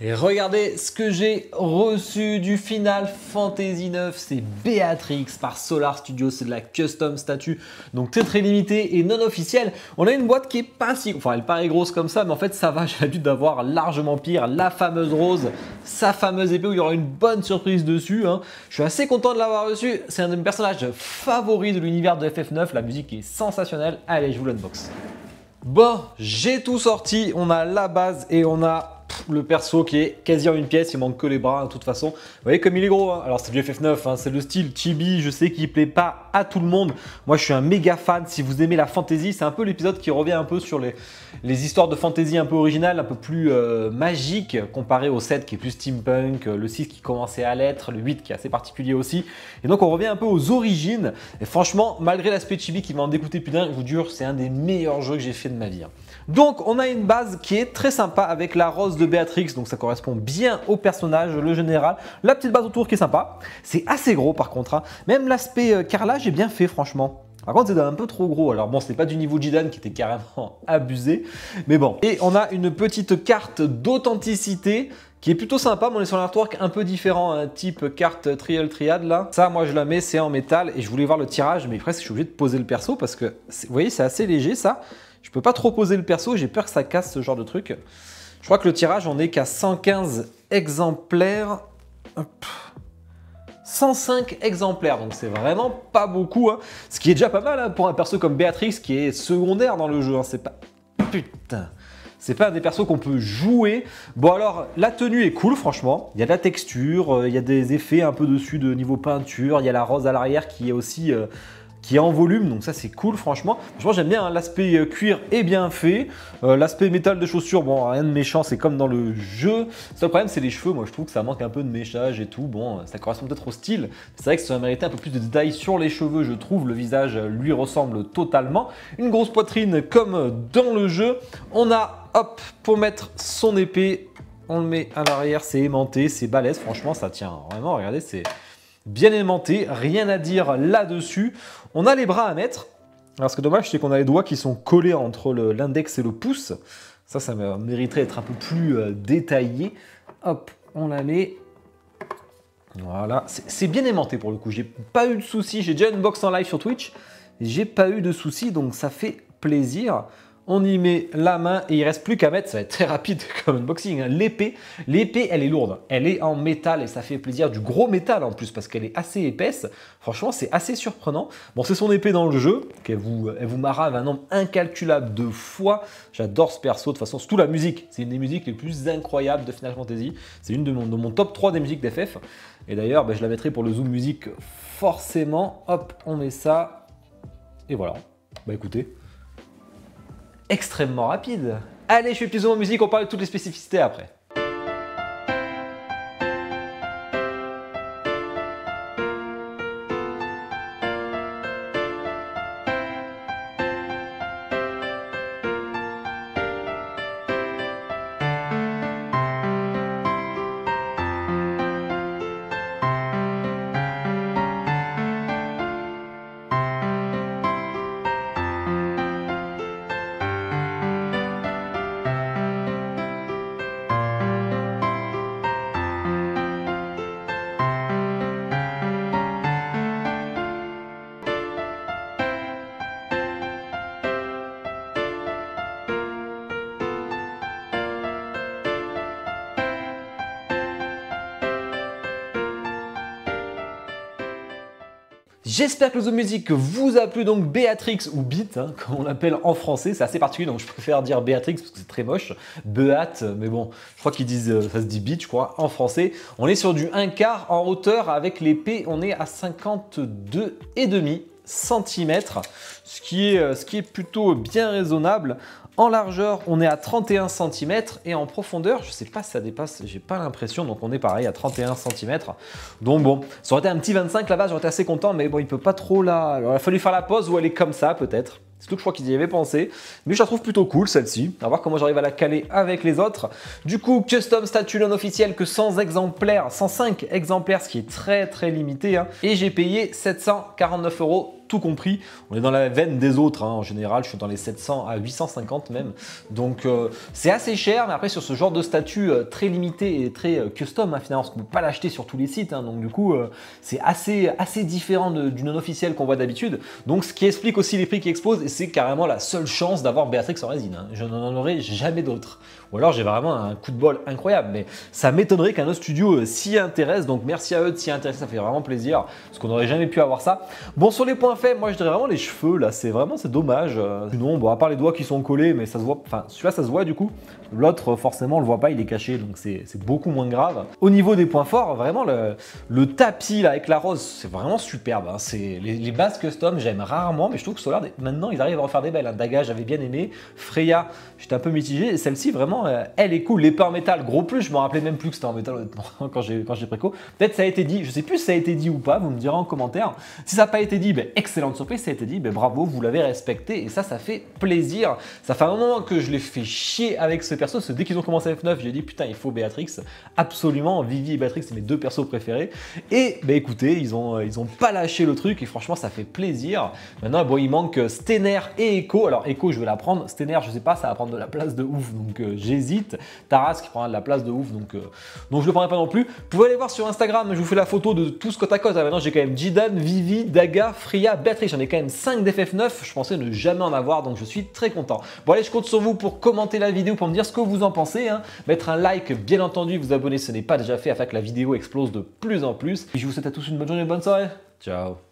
Et regardez ce que j'ai reçu du Final Fantasy 9, c'est Béatrix par Solar Studio, c'est de la custom statue, donc très limité et non officiel. On a une boîte qui est pas si, enfin elle paraît grosse comme ça, mais en fait ça va, j'ai l'habitude d'avoir largement pire, la fameuse rose, sa fameuse épée où il y aura une bonne surprise dessus. Je suis assez content de l'avoir reçu, c'est un de mes personnages favoris de l'univers de FF9, la musique est sensationnelle. Allez, je vous l'unbox. Bon, j'ai tout sorti, on a la base et on a le perso qui est quasi en une pièce, il manque que les bras de toute façon. Vous voyez comme il est gros, Alors c'est du FF9, c'est le style chibi, je sais qu'il plaît pas à tout le monde. Moi je suis un méga fan, si vous aimez la fantasy, c'est un peu l'épisode qui revient un peu sur les histoires de fantasy un peu originales, un peu plus magiques, comparé au 7 qui est plus steampunk, le 6 qui commençait à l'être, le 8 qui est assez particulier aussi. Et donc on revient un peu aux origines, et franchement, malgré l'aspect chibi qui m'a en dégoûté plus d'un, je vous jure, c'est un des meilleurs jeux que j'ai fait de ma vie. Donc on a une base qui est très sympa avec la rose de Béatrix, donc ça correspond bien au personnage, le général. La petite base autour qui est sympa, c'est assez gros par contre, Même l'aspect carrelage est bien fait franchement. Par contre c'est un peu trop gros, alors bon c'est pas du niveau Jidan qui était carrément abusé, mais bon. Et on a une petite carte d'authenticité qui est plutôt sympa, mais on est sur un artwork un peu différent, type carte Triad là. Ça moi je la mets, c'est en métal, et je voulais voir le tirage, mais presque je suis obligé de poser le perso parce que, vous voyez c'est assez léger ça. Je peux pas trop poser le perso, j'ai peur que ça casse ce genre de truc. Je crois que le tirage, on est qu'à 115 exemplaires. Hop. 105 exemplaires, donc c'est vraiment pas beaucoup. Ce qui est déjà pas mal pour un perso comme Béatrix qui est secondaire dans le jeu. C'est pas... Putain. C'est pas un des persos qu'on peut jouer. Bon alors, la tenue est cool franchement. Il y a de la texture, il y a des effets un peu dessus de niveau peinture. Il y a la rose à l'arrière qui est aussi... qui est en volume, donc ça c'est cool franchement. Franchement j'aime bien, l'aspect cuir est bien fait, l'aspect métal de chaussures, bon rien de méchant, c'est comme dans le jeu. Le seul problème c'est les cheveux, moi je trouve que ça manque un peu de méchage et tout, bon ça correspond peut-être au style. C'est vrai que ça méritait un peu plus de détails sur les cheveux, je trouve, le visage lui ressemble totalement. Une grosse poitrine comme dans le jeu. On a, hop, pour mettre son épée, on le met à l'arrière, c'est aimanté, c'est balèze, franchement ça tient vraiment, regardez, c'est... bien aimanté, rien à dire là-dessus. On a les bras à mettre. Alors ce qui est dommage, c'est qu'on a les doigts qui sont collés entre l'index et le pouce. Ça mériterait d'être un peu plus détaillé. Hop, on la met. Voilà, c'est bien aimanté pour le coup. J'ai pas eu de soucis. J'ai déjà unbox en live sur Twitch. J'ai pas eu de soucis, donc ça fait plaisir. On y met la main et il ne reste plus qu'à mettre, ça va être très rapide comme unboxing, l'épée. L'épée, elle est lourde, elle est en métal et ça fait plaisir, du gros métal en plus parce qu'elle est assez épaisse. Franchement, c'est assez surprenant. Bon, c'est son épée dans le jeu, elle vous marave un nombre incalculable de fois. J'adore ce perso, de toute façon, surtout la musique. C'est une des musiques les plus incroyables de Final Fantasy. C'est une de mon top 3 des musiques d'FF. Et d'ailleurs, je la mettrai pour le zoom musique forcément. Hop, on met ça. Et voilà. Bah écoutez, extrêmement rapide. Allez, je fais plus de musique, on parle de toutes les spécificités après. J'espère que le zoom musique vous a plu, donc Béatrix ou Beat, comme on l'appelle en français, c'est assez particulier, donc je préfère dire Béatrix parce que c'est très moche, Beat, mais bon, je crois qu'ils disent, ça se dit Beat, je crois, en français. On est sur du 1/4 en hauteur, avec l'épée, on est à 52,5 cm, ce qui est plutôt bien raisonnable. En largeur, on est à 31 cm et en profondeur, je sais pas si ça dépasse, j'ai pas l'impression, donc on est pareil à 31 cm. Donc bon, ça aurait été un petit 25 là-bas, j'aurais été assez content, mais bon, il peut pas trop là. Alors il a fallu faire la pause où elle est comme ça peut-être. C'est tout que je crois qu'ils y avaient pensé, mais je la trouve plutôt cool celle-ci. À voir comment j'arrive à la caler avec les autres. Du coup, custom statut non officiel que 100 exemplaires, 105 exemplaires, ce qui est très limité. Et j'ai payé 749 €. tout compris. On est dans la veine des autres, hein. En général, je suis dans les 700 à 850 même. Donc c'est assez cher, mais après sur ce genre de statut très limité et très custom, hein, finalement, parce qu'on ne peut pas l'acheter sur tous les sites. Hein. Donc du coup, c'est assez différent du non officiel qu'on voit d'habitude. Donc ce qui explique aussi les prix qui explosent, et c'est carrément la seule chance d'avoir Béatrix en résine. Hein. Je n'en aurai jamais d'autres. Ou alors j'ai vraiment un coup de bol incroyable, mais ça m'étonnerait qu'un autre studio s'y intéresse, donc merci à eux de s'y intéresser, ça fait vraiment plaisir, parce qu'on n'aurait jamais pu avoir ça. Bon, sur les points faibles, moi je dirais vraiment les cheveux, là, c'est dommage. Sinon, bon, à part les doigts qui sont collés, mais ça se voit, enfin celui-là ça se voit du coup, l'autre forcément on le voit pas, il est caché, donc c'est beaucoup moins grave. Au niveau des points forts, vraiment le tapis là avec la rose, c'est vraiment superbe, hein. Les bases custom, j'aime rarement, mais je trouve que Solar, maintenant ils arrivent à en faire des belles. Hein. Daga, j'avais bien aimé, Freya, j'étais un peu mitigé, et celle-ci vraiment, elle est cool. L'épée en métal, gros plus, je me rappelais même plus que c'était en métal honnêtement quand j'ai préco. Peut-être ça a été dit, je sais plus si ça a été dit ou pas, vous me direz en commentaire. Si ça n'a pas été dit, ben, excellente surprise, ça a été dit, ben, bravo, vous l'avez respecté, et ça fait plaisir. Ça fait un moment que je l'ai fait chier avec ce perso, parce que dès qu'ils ont commencé F9, j'ai dit putain, il faut Béatrix, absolument, Vivi et Béatrix, c'est mes deux persos préférés. Et ben écoutez, ils ont pas lâché le truc, et franchement ça fait plaisir. Maintenant, bon, il manque Stener et Echo. Alors Echo, je vais la prendre, Stener, je sais pas, ça va prendre de la place de ouf, donc j'hésite. Taras qui prendra de la place de ouf, donc je le prendrai pas non plus. Vous pouvez aller voir sur Instagram, je vous fais la photo de tout ce côte à côte. Maintenant j'ai quand même Jidan, Vivi, Daga, Freya, Béatrix, j'en ai quand même 5 d'FF9, je pensais ne jamais en avoir, donc je suis très content. Bon allez, je compte sur vous pour commenter la vidéo, pour me dire ce que vous en pensez, hein. Mettre un like, bien entendu, vous abonner si ce n'est pas déjà fait afin que la vidéo explose de plus en plus. Et je vous souhaite à tous une bonne journée, bonne soirée, ciao.